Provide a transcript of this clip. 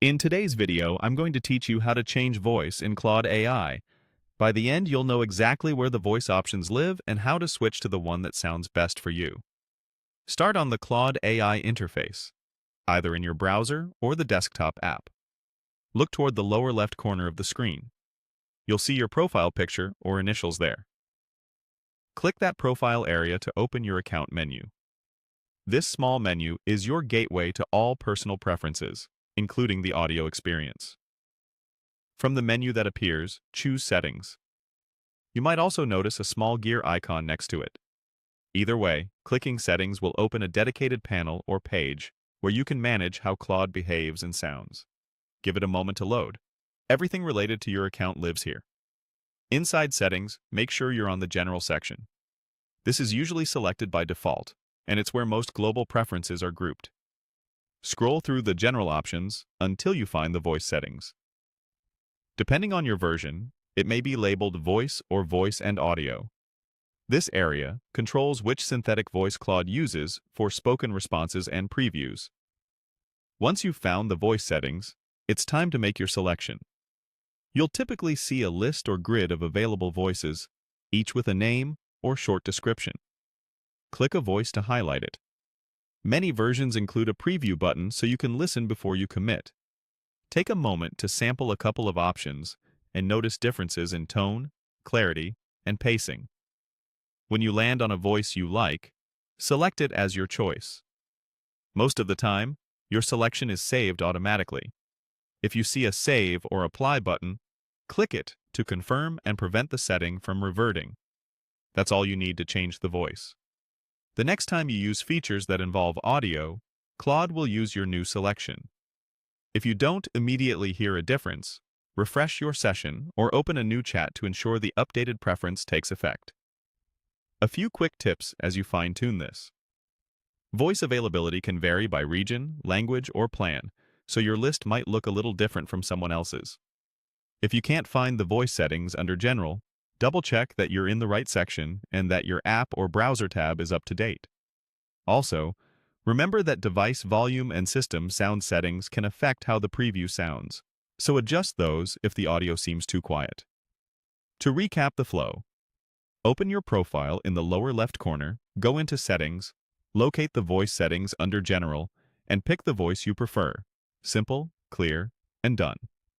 In today's video, I'm going to teach you how to change voice in Claude AI. By the end, you'll know exactly where the voice options live and how to switch to the one that sounds best for you. Start on the Claude AI interface, either in your browser or the desktop app. Look toward the lower left corner of the screen. You'll see your profile picture or initials there. Click that profile area to open your account menu. This small menu is your gateway to all personal preferences, including the audio experience. From the menu that appears, choose Settings. You might also notice a small gear icon next to it. Either way, clicking Settings will open a dedicated panel or page where you can manage how Claude behaves and sounds. Give it a moment to load. Everything related to your account lives here. Inside Settings, make sure you're on the General section. This is usually selected by default, and it's where most global preferences are grouped. Scroll through the General options until you find the voice settings. Depending on your version, it may be labeled Voice or Voice and Audio. This area controls which synthetic voice Claude uses for spoken responses and previews. Once you've found the voice settings, it's time to make your selection. You'll typically see a list or grid of available voices, each with a name or short description. Click a voice to highlight it. Many versions include a preview button so you can listen before you commit. Take a moment to sample a couple of options and notice differences in tone, clarity, and pacing. When you land on a voice you like, select it as your choice. Most of the time, your selection is saved automatically. If you see a Save or Apply button, click it to confirm and prevent the setting from reverting. That's all you need to change the voice. The next time you use features that involve audio, Claude will use your new selection. If you don't immediately hear a difference, refresh your session or open a new chat to ensure the updated preference takes effect. A few quick tips as you fine-tune this. Voice availability can vary by region, language, or plan, so your list might look a little different from someone else's. If you can't find the voice settings under General, double-check that you're in the right section and that your app or browser tab is up to date. Also, remember that device volume and system sound settings can affect how the preview sounds, so adjust those if the audio seems too quiet. To recap the flow, open your profile in the lower left corner, go into Settings, locate the voice settings under General, and pick the voice you prefer. Simple, clear, and done.